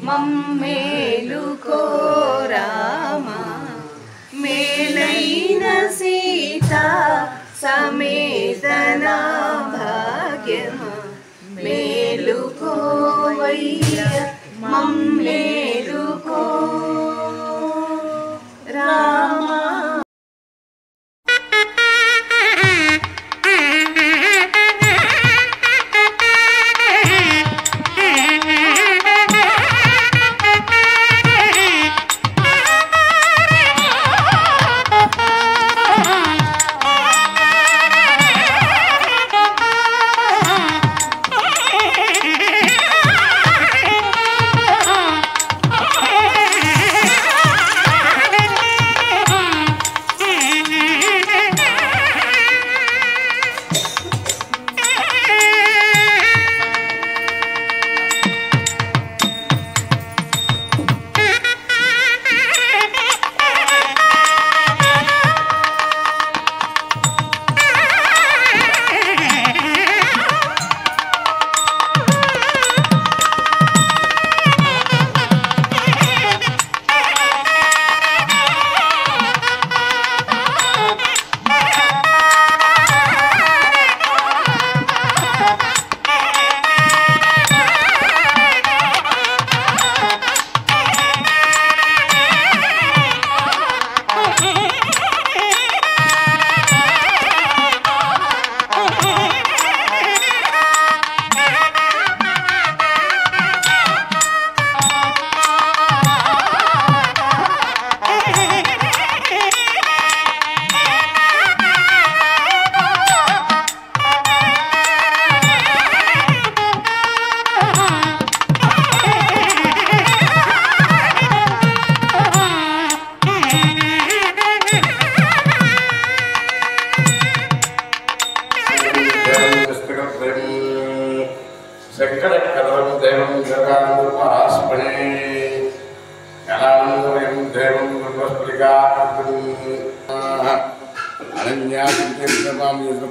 మమ్మేలుకో రామా మేలైన సీతా సమేతన భాగ్యమా మేలుకోవయ్య మమ్మేలుకో రామా.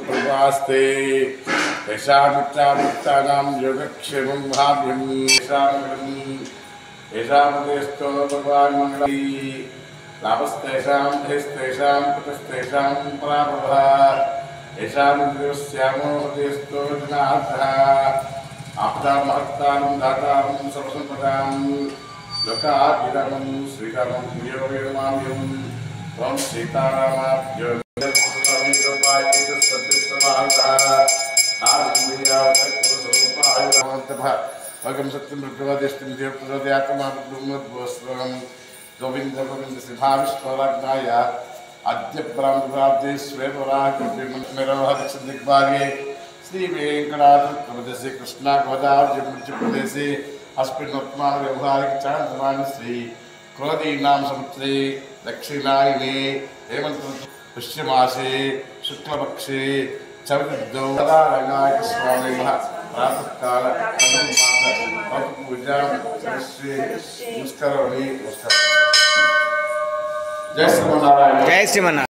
प्रभास्ते यशामित्रामित्राणां योगक्षेमं भाव्यं येषामुदेस्तो भगवान्मङ्गली लाभस्तेषां धेस्तेषां कुतस्तेषां पराभवः येषामिन्द्रियस्यामो हृदयस्तो जनार्दनः आपदां महत्तानं दातारं सर्वसम्पदां लोकाभिरामं श्रीरामं योगमाम्यं त्वं सीतारामाभ्यो भगम सत्यम प्रभुवादिष्टिम देव प्रदयात्मात्मोस्वरम गोविंद गोविंद सिद्धाविष्णुराज्ञाय अद्य ब्रह्मप्राप्ति स्वेपराकृति मेरवहदक्षिण दिग्भागे श्री वेंकटाद्रि कृष्णा गोदावरी मध्य प्रदेशे अस्मिन् वर्तमान व्यवहारिक चांद्रमानि श्री क्रोधीनां समुद्रे दक्षिणायने हेमंत पुष्यमासे शुक्लपक्षे चतुर्दोनायक स्वामी प्रातःकाल पूजा नमस्कार। जय श्रीमन्नारायण। जय श्रीमन्नारायण।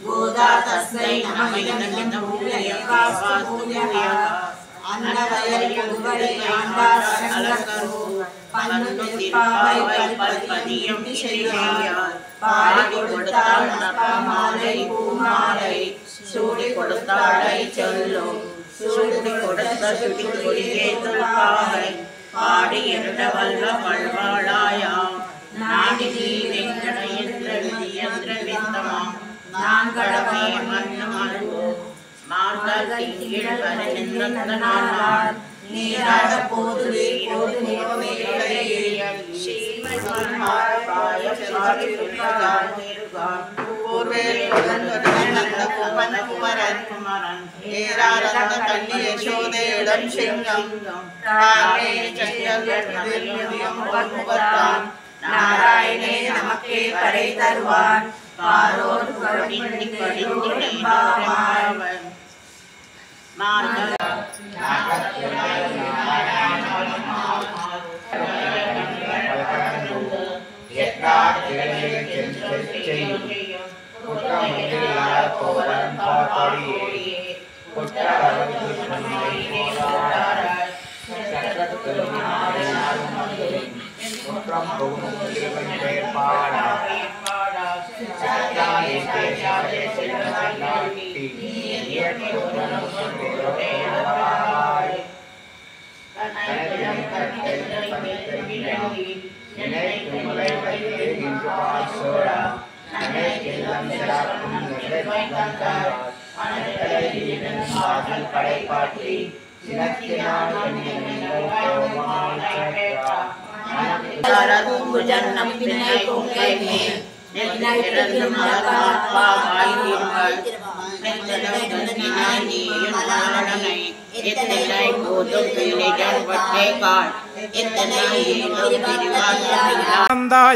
गोदा तस्मै नमः கூர்வேல் நந்த குமரன் ஏராளந்த கள்ளி யசோதை இளம் சிங்கம் நாராயணே நமக்கே படை தருவான் பாரோர்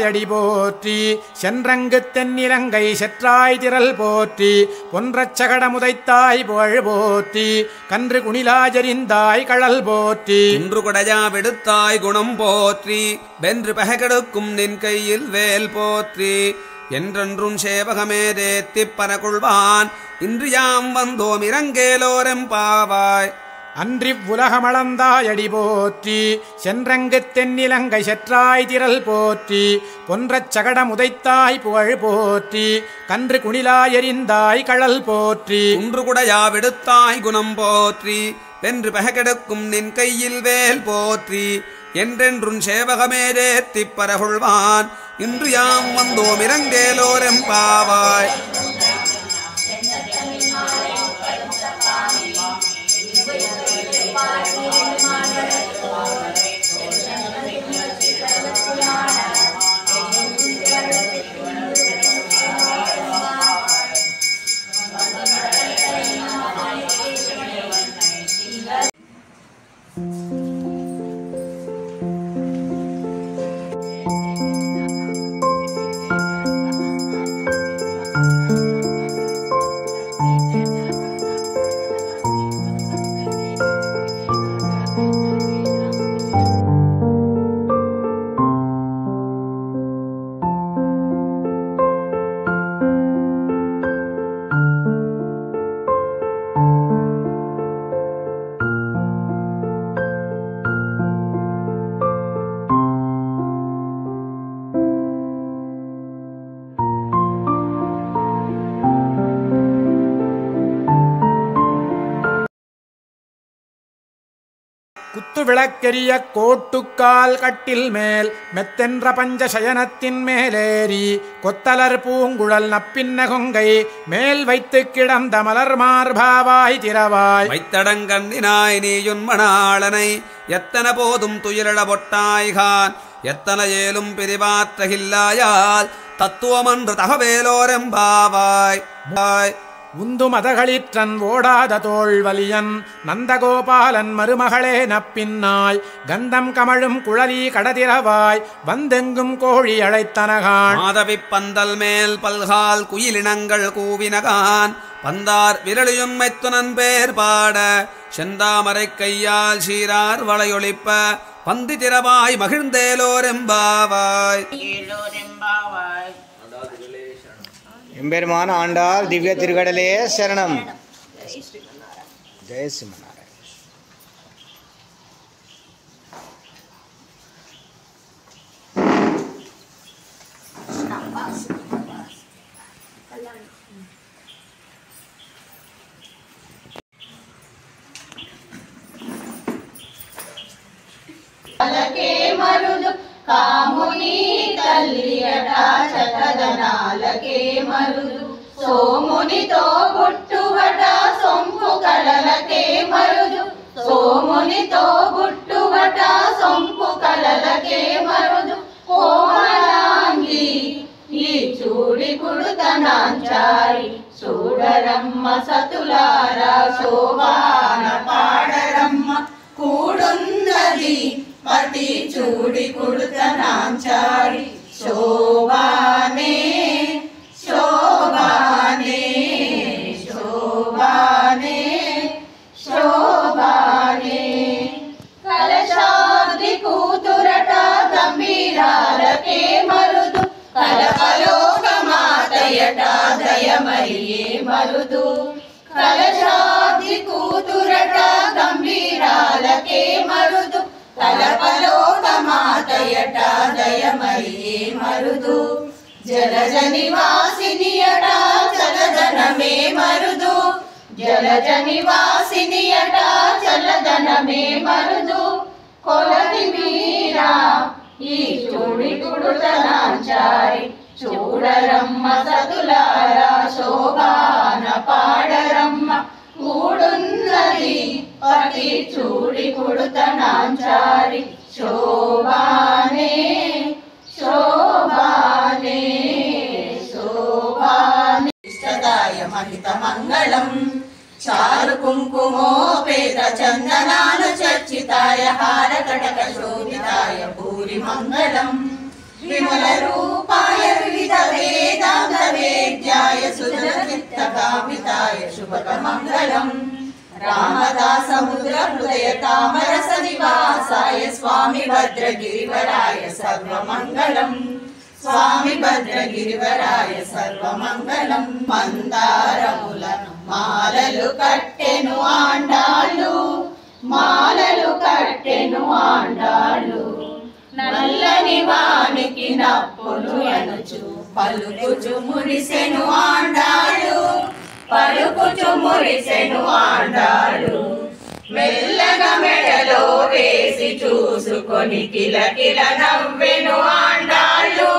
அடி போற்றி சென்றங்கு தென்னிலங்கை செற்றாய் திரள் போற்றி பொன்றச் சகடமுதைத்தாய் புகழ் போற்றி கன்று குணிலாஜரிந்தாய் கழல் போற்றி குன்று குடையா விடுத்தாய் குணம் போற்றி வென்று பககெடுக்கும் நின் கையில் வேல் போற்றி என்றென்றும் சேவகமே தேத்திப் பரகுள்வான் இன்று யாம் வந்தோம் இறங்கேலோரெம்பாவாய் அன்றி உலகமளந்தாயடி போற்றி சென்றங்கு தென்னிலங்கை செற்றாய் திரள் போற்றி பொன்றச் சகடமுதைத்தாய் புகழ் போற்றி கன்று குணிலாயரிந்தாய் கழல் போற்றி குன்று குடையா விடுத்தாய் குணம் போற்றி வென்று பககெடுக்கும் நின் கையில் வேல் போற்றி என்றென்றும் சேவகமே தேத்திப் பரகுள்வான் இன்று யாம் வந்தோம் இறங்கேலோரெம்பாவாய் குத்து விளக்கெரிய கோட்டுக்கால் கட்டில் மேல் மெத்தென்ற பஞ்ச சயனத்தின் மேலேறி கொத்தலர் பூங்குழல் நப்பின்ன கொங்கை மேல் வைத்து கிடந்த மலர் மார்பாவாய் திரவாய் வைத்தடங்கண்ணினாய் நீயுன் மணாளனை எத்தன போதும் துயிலட பொட்டாய்கான் எத்தனை ஏலும் பிரிவாற்றகில்லாயால் தத்துவமன்று தகவேலோரெம்பாவாய் உந்து மதகளிற்றன் ஓடாத தோள்வலியன் நந்தகோபாலன் மருமகளே நப்பின்னாய் கந்தம் கமழும் குழலி கடதிரவாய் வந்தெங்கும் கோழி அழைத்தனகான் மாதவி பந்தல் மேல் பல்கால் குயிலினங்கள் கூவினகான் பந்தார் விரலியும் மைத்துனன் பேர் பாட செந்தாமரை கையால் சீரார் வளையொளிப்ப பந்தி திரவாய் மகிழ்ந்தேலோரெம்பாவாய் எம்பெருமான ஆண்டாள் திவ்ய திருக்கடலே சரணம். ஜெய சிவநாராயண. మరుదు కాముని తల్లియట చకదనాలకే మరుదు సోమునితో గుట్టువట సొంపు కళలకే మరుదు సోమునితో గుట్టువట సొంపు కళలకే మరుదు కోమలాంగి ఈ చూడి కుడుతనాంచా చూడరమ్మ సతులారా శోభాన పాడరమ్మ కూడున్నది పతి చూడి కుడుతనాంచారి శోభానే శోభానే శోభానే శోభానే కలశాద్రి కూతురట గంభీరాలకే మరుదు కలకలోక మాతయట దయమరియే మరుదు కలశాద్రి కూతురట గంభీరాలకే మరుదు కలకలోక మాతయట దయమరియే మరుదు జలజ నివాసినియట చలదనమే మరుదు జలజ నివాసినియట చలదనమే మరుదు కొలది మీరా ఈ చూడి కుడుతనాంచారి చూడరమ్మ సతులారా శోభాన పాడరమ్మ కూడున్నది పతి చూడి కుడుతనాంచారి శోభానే శోభానే శోభానే ఇష్టదాయ మహిత మంగళం చారు కుంకుమోపేత చందనాలు చర్చితాయ హార కటక శోభితాయ భూరి మంగళం విమల రూపాయ వివిధ వేదాంత వేద్యాయ సుజనచిత్త కామితాయ శుభక మంగళం రామదాసముద్ర హృదయ తామరస నివాసాయ స్వామి భద్రగిరివరాయ సర్వమంగళం స్వామి భద్రగిరివరాయ సర్వమంగళం మందారములను మాలలు కట్టెను ఆండాళ్ళు మాలలు కట్టెను ఆండాళ్ళు నల్లని వానికి నప్పులు ఎనుచు పలుకుచు మురిసెను ఆండాళ్ళు పలుకుచు మురిసెను ఆండాళ్ళు మెల్లగా మెడలో వేసి చూసుకొని కిలకిల నవ్వెను ఆండాళ్ళు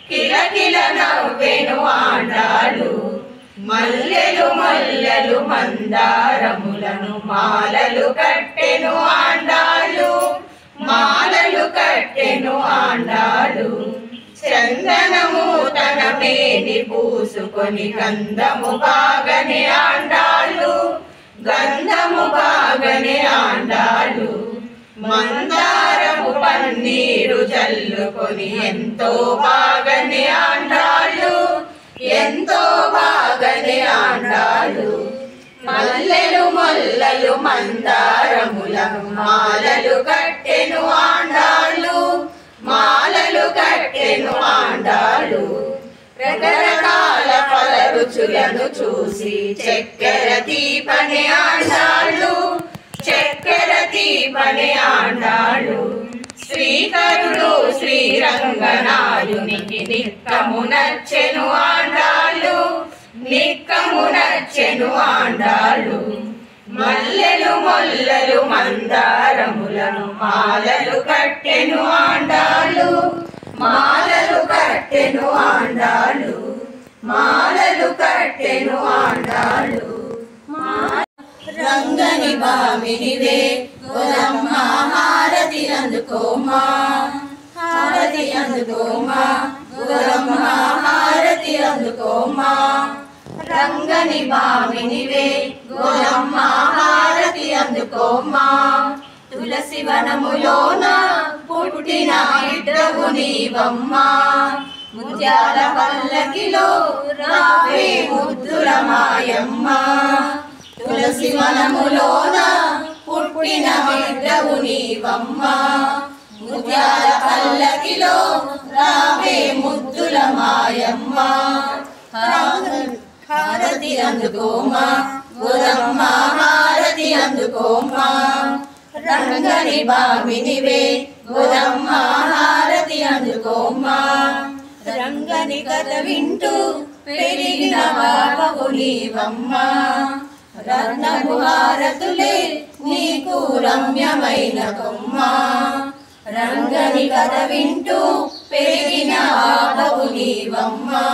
కిలకిల నవ్వెను ఆండాళ్ళు మల్లెలు మల్లెలు మందారములను మాలలు కట్టెను ఆండాళ్ళు మాలలు కట్టెను ఆండాళ్ళు చందనము తన మేని పూసుకొని గంధము బాగనే ఆండాళ్ళు గంధము బాగనే ఆండాళ్ళు మందారము పన్నీరు జల్లుకొని ఎంతో బాగనే ఆండాళ్ళు ఎంతో బాగనే ఆండాళ్ళు మల్లెలు మొల్లలు మందారములను మాలలు కట్టెను ఆండాళ్ళు మాలలు కట్టెను ఆండాళ్ళు రకరకాల ఫల రుచులను చూసి చక్కెర దీపనే ఆండాళ్ళు చక్కెర దీపనే ఆండాళ్ళు శ్రీకరుడు శ్రీరంగనాథునికి నిక్కము నచ్చెను ఆండాళ్ళు నిక్కము నచ్చెను ఆండాళ్ళు మల్లెలు మొల్లలు మందారములను మాలలు కట్టెను ఆండాళ్ళు మాలలు కట్టెను ఆండాళ్ళు మాలలు కట్టెను ఆండాళ్ళు రంగని బామినివే గోదమ్మ హారతి అందుకోమా హారతి అందుకోమా గోదమ్మ హారతి అందుకోమా రంగని బామినివే గోదమ్మ హారతి అందుకోమా తులసి వనములోన పుట్టిన బిడ్డవు నీవమ్మా ముత్యాల పల్లకిలో రావే ముద్దుల మాయమ్మ తులసి వనములోన పుట్టిన బిడ్డవు నీవమ్మా ముత్యాల పల్లకిలో రావే ముద్దుల మాయమ్మ హారతి అందుకోమా గోదమ్మ హారతి అందుకోమా రంగని బామినివే గోదమ్మ హారతి అందుకోమా రంగని కథ వింటూ పెరిగిన బాబు నీవమ్మా రత్నపు హారతులే నీకు రమ్యమైన కొమ్మ రంగని కథ వింటూ పెరిగిన బాబు నీవమ్మా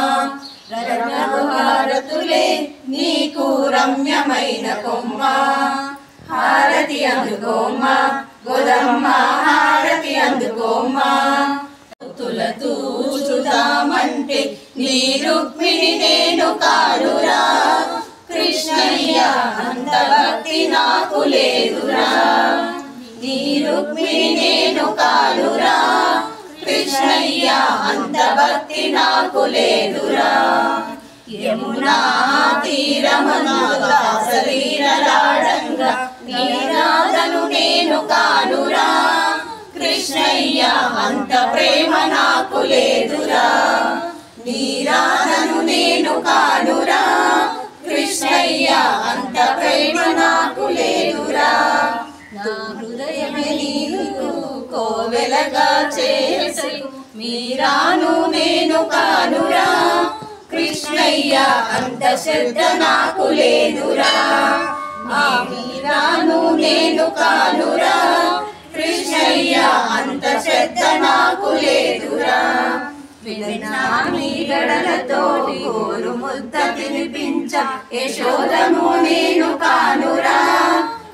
రత్నపు హారతులే నీకు రమ్యమైన కొమ్మ హారతి అందుకోమా గోదమ్మ హారతి అందుకోమా తులతూ చూదామంటే నీ రుక్మిణి నేను కాడురా కృష్ణయ్య అంత భక్తి నాకు లేదురా, నీ రుక్మిణి నేను కానురా, కృష్ణయ్య అంత భక్తి నాకు లేదురా. యమునా తీరమందుగా శరీరలాడంగా నీరాధను నేను కానురా, కృష్ణయ్య అంత ప్రేమ నాకు లేదురా, నీరాధను నేను కానురా, కృష్ణయ్య అంత ప్రేమ నాకు లేదురా. నా హృదయమే నీకు కోవెలగా చేసి మీరాను నేను కానురా, కృష్ణయ్య అంత శ్రద్ధ నాకు లేదురా, ఆ మీరాను నేను కానురా, కృష్ణయ్య అంత శ్రద్ధ నాకు లేదురా. విన్నాని గడలతో కోరు ముద్ద తినిపించ యశోదను నేను కానురా,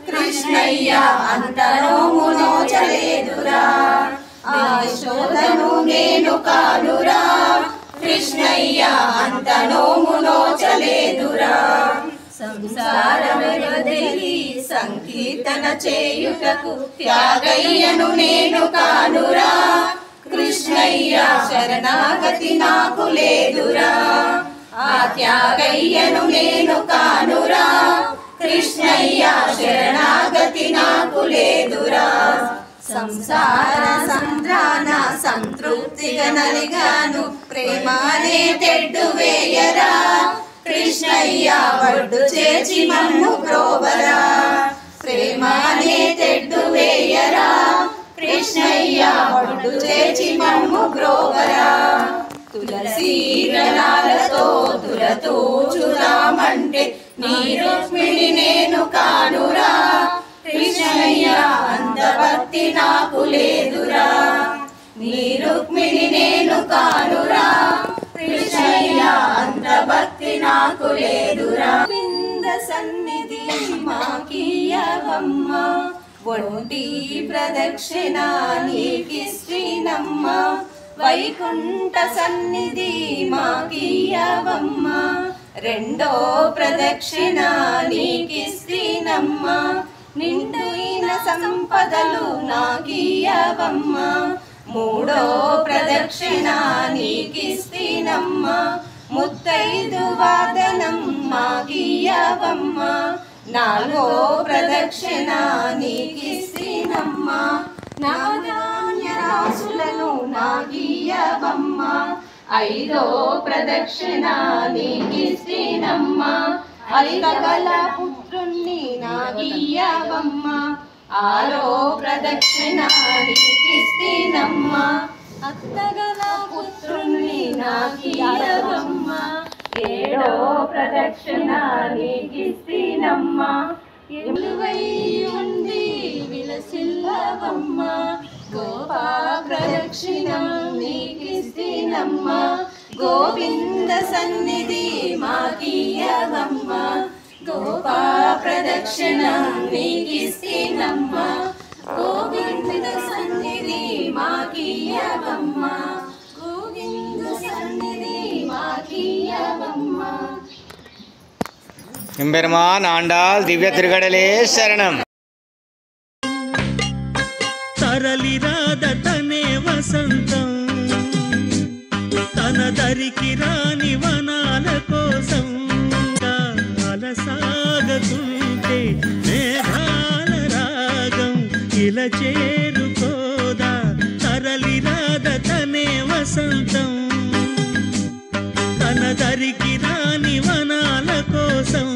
కృష్ణయ్య అంత నోము నోచలేదురా, ఆ యశోదను నేను కానురా, కృష్ణయ్య అంత నోము నోచలేదురా. సంసారమే వదిలి సంకీర్తన చేయుటకు త్యాగయ్యను నేను కానురా, కృష్ణయ్య శరణాగతి నాకు లేదురా, ఆ త్యాగయ్యను నేను కానురా, కృష్ణయ్య శరణాగతి నాకు లేదురా. సంసార సంద్రాన సంతృప్తిగా నలిగాను ప్రేమానే తెడ్డు వేయరా, కృష్ణయ్య ఒడ్డు చేర్చి మమ్ము ప్రోవరా, ప్రేమానే తెడ్డు వేయరా, కృష్ణయ్య ఒడ్డు చేర్చి మమ్ము ప్రోవరా. తులసి దళాలతో తులతూచుదామంటే నీ రుక్మిణి నేను కానురా, కృష్ణయ్య అంత భక్తి నాకు లేదురా, నీ రుక్మిణి నేను కానురా, కృష్ణయ్య అంత భక్తి నాకు లేదురా. వింద సన్నిధి మాకీయవమ్మ, ఒంటి ప్రదక్షిణ నీకిశ్రీనమ్మ, వైకుంఠ సన్నిధి మాకీయవమ్మ, రెండో ప్రదక్షిణ నీకిశ్రీనమ్మ, నిండైన సంపదలు నాకీయవమ్మ, మూడో ప్రదక్షిణ నీకిశ్రీనమ్మ, ముత్తైదు వాదనం మాకీయవమ్మ, నాలుగో ప్రదక్షిణ నీకిశ్రీనమ్మ, నవధాన్య రాసులను నాకీయవమ్మ, ఐదో ప్రదక్షిణ నీకిశ్రీనమ్మ, ఐదగల పుత్రుణ్ణి నాకీయవమ్మ, ఆరో ప్రదక్షిణ నీకిశ్రీనమ్మ, అత్తగల పుత్రుణ్ణి నాకీయవమ్మ, ఏడో ప్రదక్షిణ నీకిశ్రీనమ్మ, ఎలువై ఉండి విలసిల్లవమ్మ, గోపా ప్రదక్షిణ నీకిశ్రీనమ్మ, గోవింద సన్నిధి మాకీయవమ్మ, గోపా ప్రదక్షిణ నీకిశ్రీనమ్మ, గోవింద సన్నిధి మాకీయవమ్మ, గోవింద సన్నిధి మాకీయవమ్మ. எம்பெருமான் ஆண்டாள் திவ்ய திருகடலே சரணம். తరలిరాదటనే వసంతం, తన దరికి రాని వనాల కోసం అలసాగుతుంటే మేఘాల రాగం ఇలా చేరుకోదా, తరలిరాదటనే వసంతం, తన దరికి రాని వనాల కోసం.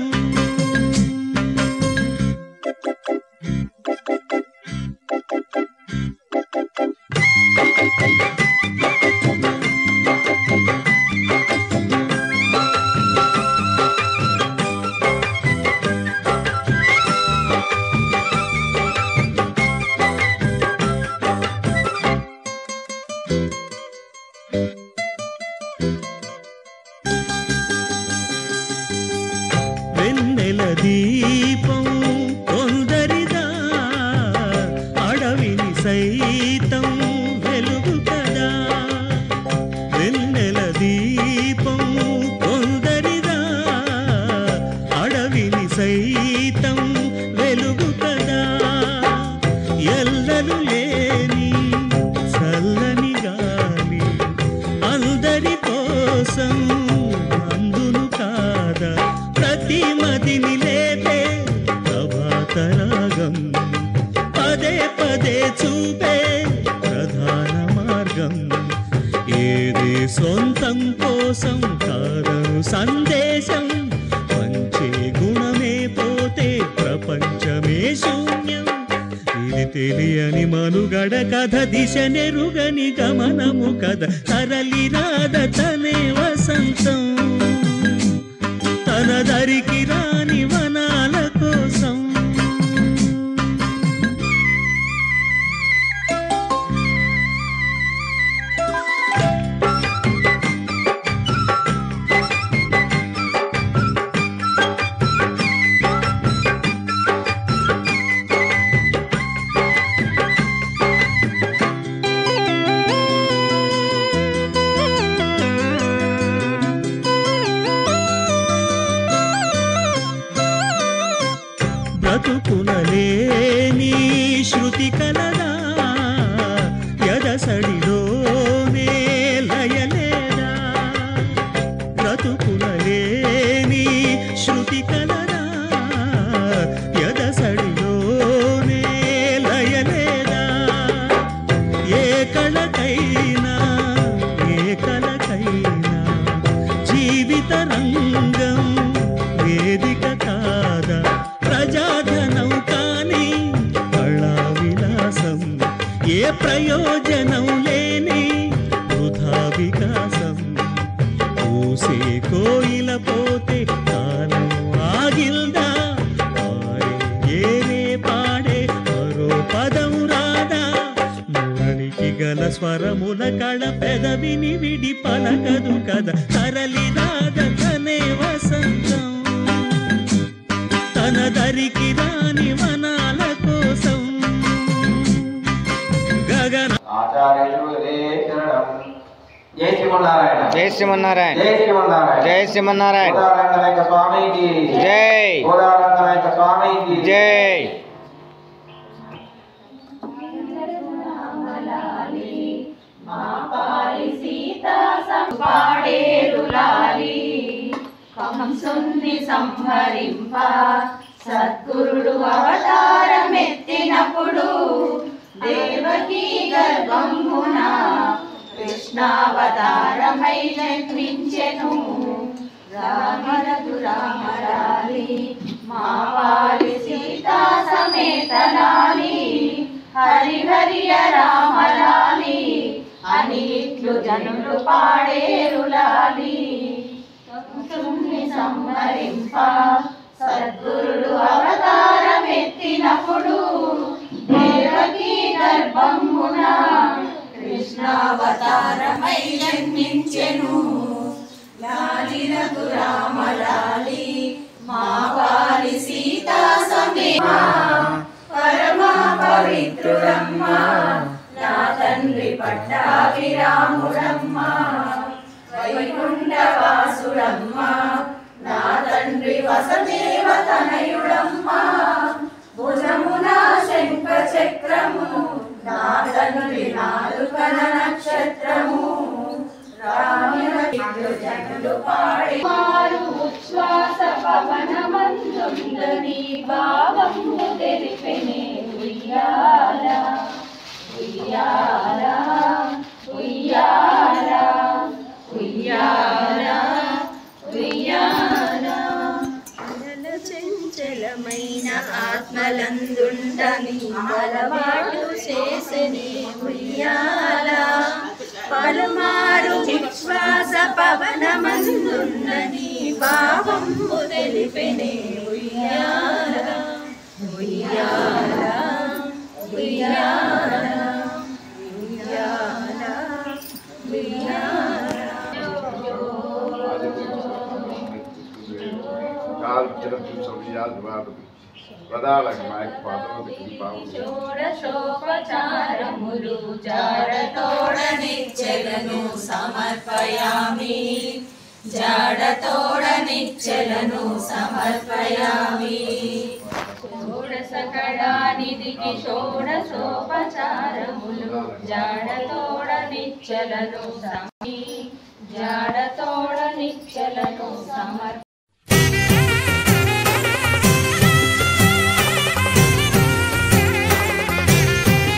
వెన్నెల దీపం కొందరిదా, అడవిని సైతం వెలుగు కదా, వెన్నెల దీపం కొందరిదా, అడవి త్యాగం పదే పదే చూపే ప్రధాన మార్గం. ఏది సొంతం కోసం కాదను సందేశం, మంచి గుణమే పోతే ప్రపంచమే శూన్యం. ఇది తెలియని మనుగడ కథ, దిశ నెరుగని గమనము కథ. తరలి రాద తనే వసంతం, తన దరికి రాని వనాల కోసం. బ్రతుకునలేని శృతి కలదా, ఎదసడిలోనే లయలేదా. బ్రతుకునలేని శృతి కలదా, ఎదసడిలోనే లయలేదా. ఏ కళకైనా ఏ కళకైనా జీవిత రంగం వేదిక కాదా. ప్రజాధనం కాని కళా విలాసం, ఏ ప్రయోజనం లేని వృధా వికాసం. పూసే కోయిల పోతే కాలం ఆగిల్దా, పాడే ఏనే పాడే మరో పదం రాదా. మురళికి గల స్వరముల కళ పెదవిని విడి పలకదు కదా. తరలి రాద తనే వసంతం, తన దరికి రాని వనాల కోసం. గగన జై శ్రీమన్నారాయణ, జై శ్రీమన్నారాయణ, జై శ్రీమన్నారాయణ, జై శ్రీమన్నారాయణ, రంగనాయక స్వామికి జై, రంగనాయక స్వామికి జై. కంసుని సంహరింప సద్గురుడు అవతారమెత్తినప్పుడు, దేవకీ గర్భమున కృష్ణావతారమై జన్మించెను. రామరఘు రామరాలి మా పాలి సీతా సమేత లాలి, హరిహరియ రామలాలి అని ఇట్లు జనులు పాడేరు లాలి. కంసుని సంహరింప సద్గురుడు అవతారమెత్తినప్పుడు, దేవకీ గర్భమున కృష్ణావతారమై జన్మించెను. లాలి రఘు రామ లాలి మా పాలి సీతా సమేత, పరమా పవిత్రుడమ్మ నా తండ్రి పట్టాభిరాముడమ్మ. వైకుంఠవాసుడమ్మ నా తండ్రి వసుదేవ తనయుడమ్మ. భుజమున శంఖ చక్రము నా తండ్రి నాలుకన నక్షత్రము. జనులు పాడి మారు ఉచ్ఛ్వాస పవనమందుందని భావము తెలిపెనే ఉయ్యాల ఉయ్యాల ఉయ్యాల ఉయ్యాల ఉయ్యాల. చంచలమైన ఆత్మలందుండని అలవాటు చేసని ఉయ్యాల. పలుమారు విశ్వాస పవనమందుండని భావము తెలిపెనే ఉయ్యాల ఉయ్యాల ఉయ్యాల ఉయ్యాల ఉయ్యాల. షోడశోపచారములు జాడతోడనిచ్చెలను సమర్పయామి, జాడతోడనిచ్చెలను సమర్పయామి. షోడశకడానిధికి షోడశోపచారములు జాడతోడనిచ్చెలను జాడతోడనిచ్చెలను సమర్పయామి.